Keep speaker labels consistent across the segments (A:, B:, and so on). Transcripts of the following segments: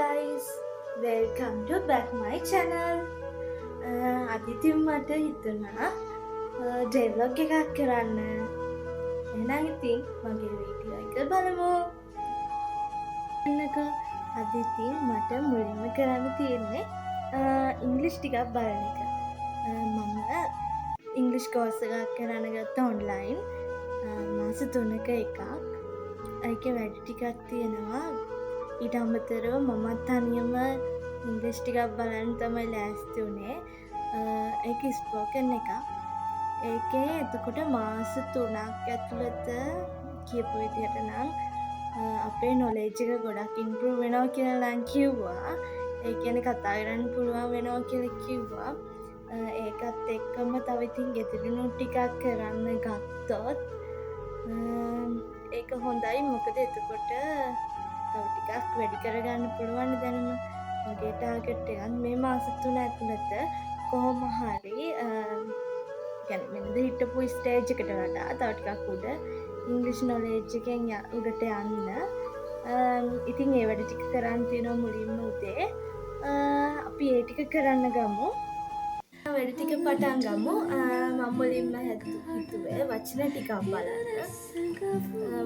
A: guys, welcome to back my channel. අදිතින් මට හිතුණා ඩෙවලොග් එකක් කරන්න. එහෙනම් ඉතින් මගේ වීඩියෝ එක බලමු. එන්නකෝ අදිතින් මට මුලින්ම කරන්න තියෙන්නේ ඉංග්‍රීසි ටිකක් බලන එක. මම ඉංග්‍රීසි කෝස් එකක් කරන්න ගත්තා ඔන්ලයින්. මාස 3ක එකක්. ඒකේ වැඩ ටිකක් තියෙනවා. ඊට අමතරව මමත් තනියම ඉංග්‍රීසි ටිකක් බලන්න තමයි ලෑස්ති වුණේ. ඒක ස්පෝකන් එකක්. ඒකේ එතකොට මාස 3ක් ඇතුළත කියපු විදිහට නම් අපේ නොලෙජ් එක ගොඩක් ඉම්ප්‍රූව් වෙනවා කියලා නම් කිව්වා. ඒ කියන්නේ කතා කරන්න පුළුවන් වෙනවා කියලා කිව්වා. ඒකත් එක්කම තව ඉතින් ගෙදරිනු ටිකක් කරන්න ගත්තොත් ඒක හොඳයි. මොකද එතකොට තව ටිකක් වැඩි කරගන්න පුළුවන් දැනුම. මගේ ටාගට් එකත් මේ මාස 3 ඇතුළත කොහොම හරි කියන්නේ වෙනද හිටපු ස්ටේජ් එකට වඩා තව ටිකක් උඩ ඉංග්‍රීසි නොලෙජ් එකෙන් උඩට යන්න. ඉතින් ඒ වැඩ ටික කරන්න තියෙනවා මුලින්ම උදේ. අපි ඒ ටික කරන්න ගමු. වැඩ ටික පටන් ගමු. මම මුලින්ම හිතුවේ වචන ටිකක් බලන්න.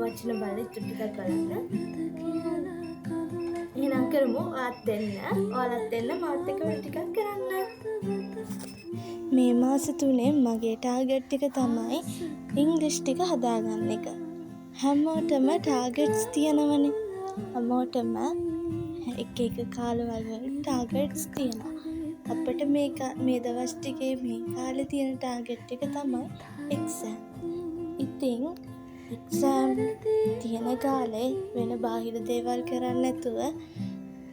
A: වචන බලලා ඉතුරු ටිකක් බලන්න. එහෙනම් කරමු. ඔයාත් එන්න. ඔයාලත් එන්න මාත් එක්ක වැඩ ටිකක් කරන්න. මේ මාස 3 මගේ ටාගට් එක තමයි ඉංග්‍රීසි ටික හදාගන්න එක. හැමෝටම ටාගට්ස් තියෙනවනේ. හැමෝටම එක එක කාලවල ටාගට්ස් තියෙනවා. අපිට මේ දවස් ටිකේ මේ කාලේ තියෙන ටාගට් එක තමයි එක්සෑම්. ඉතින් එක්සෑම් තියෙන කාලේ වෙන බාහිර දේවල් කරන්නේ නැතුව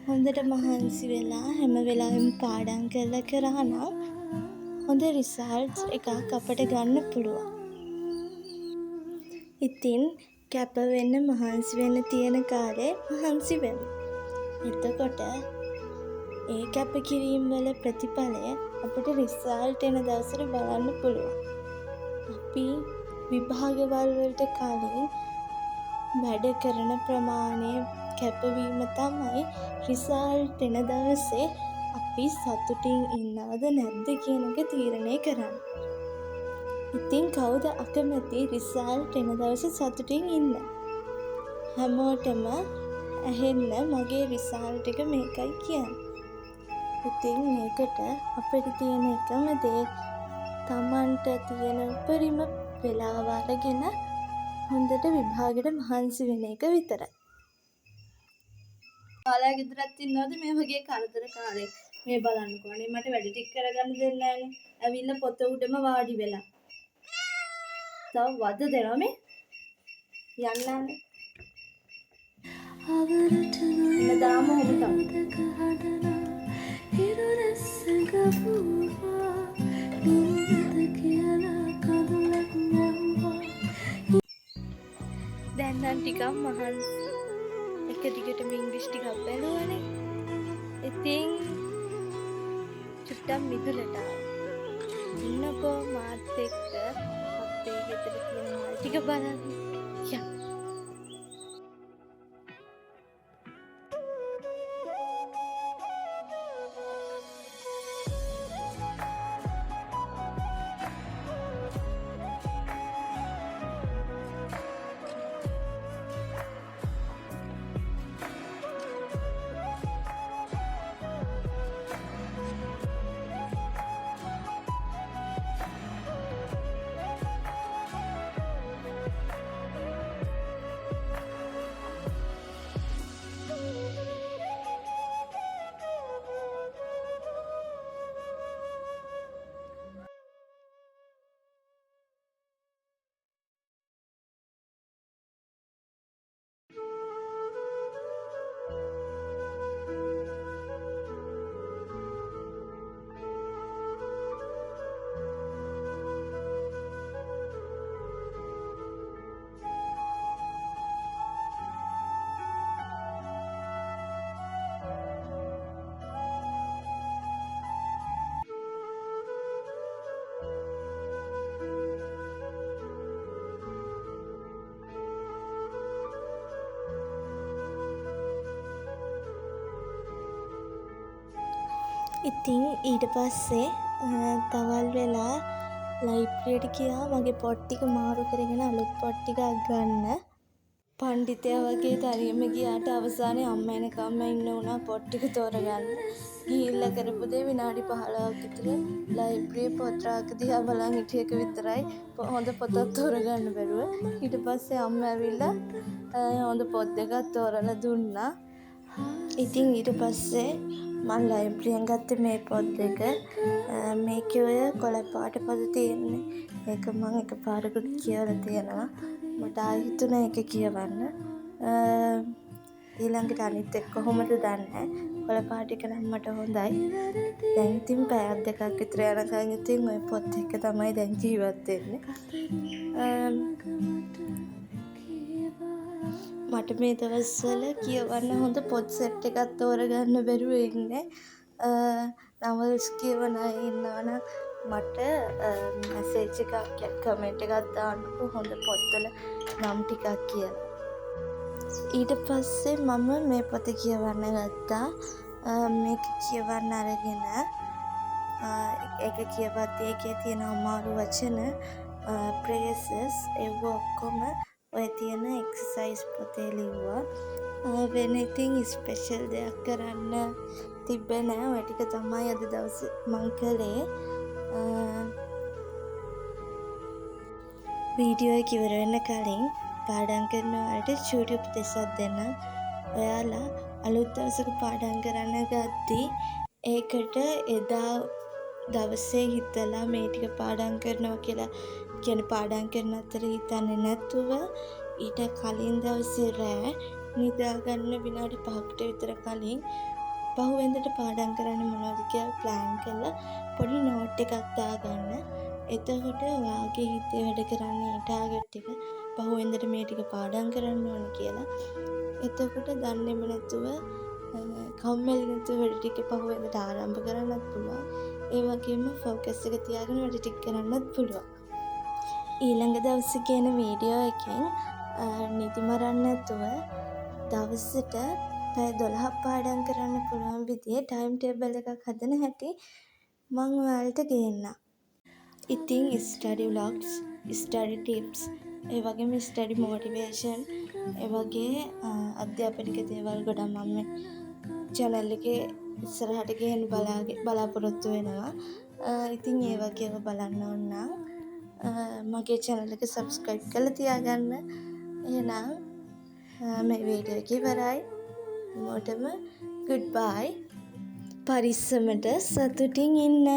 A: හොඳට මහන්සි වෙලා හැම වෙලාවෙම පාඩම් කරලා කරා නම් හොඳ රිසල්ට්ස් එකක් අපිට ගන්න පුළුවන්. ඉතින් කැප වෙන්න මහන්සි වෙන්න තියෙන කාලේ මහන්සි වෙමු. එතකොට ඒ කැපකිරීම වල ප්‍රතිඵලය අපිට රිසල්ට් එන දවසට බලන්න පුළුවන්. අපි විභාගවල වලට කලින් වැඩ කරන ප්‍රමාණය කැපවීම තමයි රිසල්ට් එන දවසේ අපි සතුටින් ඉන්නවද නැද්ද කියන එක තීරණය කරන්නේ. ඉතින් කවුද අකමැති රිසල්ට් එන දවසේ සතුටින් ඉන්න? හැමෝටම ඇහෙන්න මගේ රිසල්ට් එක මේකයි කියන්නේ. ඉතින් මේකට අපිට තියෙන එකම දේ තමන්ට තියෙන උපරිම වෙලාව අරගෙන හොඳට විභාගෙට මහන්සි වෙන එක විතරයි. ඔයාලා ගෙදරත් ඉන්නවද මේ වගේ කරදර කාලෙක? මේ බලන්නකෝ. අනේ මට වැඩ ටික කරගන්න දෙන්නේ නැහනේ. ඇවිල්ලා පොත උඩම වාඩි වෙලා. තව වද දෙනවා මේ. යන්නානේ. ඉන්නදාම හොම දැන් නම් ටිකක් මහන්සි. එක දිගටම ඉංග්‍රීසි ටිකක් බැලුවානේ. ඉතින් චුට්ටක් මිදුලට ඉන්නකෝ මාත් එක්ක අපේ ගෙදර තියෙන මල් ටික බලන්න. යන්න. ඉතින් ඊට පස්සේ තවල් වෙලා ලයිබ්‍රරියට ගියා මගේ පොත් ටික මාරු කරගෙන අලුත් පොත් ටිකක් ගන්න. පණ්ඩිතයා වගේ තනියම ගියාට අවසානයේ අම්මා එනකම්ම ඉන්න වුණා පොත් ටික තෝරගන්න. ගිහිල්ලා කරපු දේ විනාඩි 15ක් විතර ලයිබ්‍රරියේ පොත් රාක දිහා බලන් හිටිය එක විතරයි. හොඳ පොතක් තෝරගන්න බැරුව. ඊට පස්සේ අම්මා ඇවිල්ලා හොඳ පොත් දෙකක් තෝරලා දුන්නා. ඉතින් ඊට පස්සේ මම ලයිබ්‍රරියෙන් ගත්තේ මේ පොත් දෙක. මේකේ ඔය කොළ පාට පද තියෙන්නේ. ඒක මම එකපාරකට කියවලා තියෙනවා. මට ආයෙ හිතුණා ඒක කියවන්න. ඊළඟට අනිත් එක කොහොමද දන්නේ. කොළ පාට එක නම් මට හොඳයි. දැන් ඉතින් පැයක් දෙකක් විතර යනකම් ඉතින් ඔය පොත් එක තමයි දැන් ජීවත් වෙන්නේ. මට මේ දවස්වල කියවන්න හොඳ පොත් සෙට් එකක් තෝරගන්න බැරුව ඉන්නේ. නවල්ස් කියවන අය ඉන්නවනම් මට මැසේජ් එකක් කමෙන්ට් එකක් දාන්නකෝ හොඳ පොත්වල නම් ටිකක් කියලා. ඊට පස්සේ මම මේ පොත කියවන්න ගත්තා. මේක කියවන්න අරගෙන ඒක කියවද්දී ඒකේ තියෙන අමාරු වචන phrases ඒව ඔක්කොම ඔය තියෙන එක්සර්සයිස් පොතේ ලිව්වා. වෙන ඉතින් ස්පෙෂල් දෙයක් කරන්න තිබ්බේ නෑ. ඔය ටික තමයි අද දවසේ මං කළේ. වීඩියෝ එක ඉවර වෙන්න කලින් පාඩම් කරන ඔයාලට චූටි උපදෙසක් දෙන්නම්. ඔයාලා අලුත් දවසක පාඩම් කරන්න ගද්දී ඒකට එදා දවසේ හිතලා මේ ටික පාඩම් කරනවා කියලා කියන පාඩම් කරන අතර හිතන්නේ නැතුව ඊට කලින් දවසේ රෑ නිදාගන්න විනාඩි 5කට විතර කලින් පහුවෙන්දට පාඩම් කරන්න මොනවද කියලා ප්ලෑන් කරලා පොඩි නෝට් එකක් දාගන්න. එතකොට ඔයාගේ හිතේ වැඩ කරන්නේ ඒ ටාගට් ටික පහුවෙන්දට මේ ටික පාඩම් කරන්න ඕන කියලා. එතකොට දන්නේම නැතුව කම්මැලි නැතුව වැඩ ටික පහුවෙන්දට ආරම්භ කරන්නත් පුළුවන්. ඒ වගේම ෆෝකස් එක තියාගෙන වැඩ ටික කරන්නත් පුළුවන්. ඊළඟ දවසේ කියන වීඩියෝ එකෙන් නිදි මරන්න නැතුව දවසට පැය 12ක් පාඩම් කරන්න පුළුවන් විදිහේ ටයිම් ටේබල් එකක් හදන හැටි මම ඔයාලට ගේන්නම්. ඉතින් ස්ටඩි ව්ලොග්ස්, ස්ටඩි ටිප්ස්, ඒ වගේම ස්ටඩි මොටිවේෂන්, ඒ වගේ අධ්‍යාපනික දේවල් ගොඩක් මම channel එකේ ඉස්සරහට ගෙන්න බලාපොරොත්තු වෙනවා. ඉතින් ඒ වගේ ඒවා බලන්න ඕන නම් මගේ channel එක subscribe කරලා තියාගන්න. එහෙනම් මේ වීඩියෝ එක ඉවරයි. මොටම goodbye. පරිස්සමට සතුටින් ඉන්න.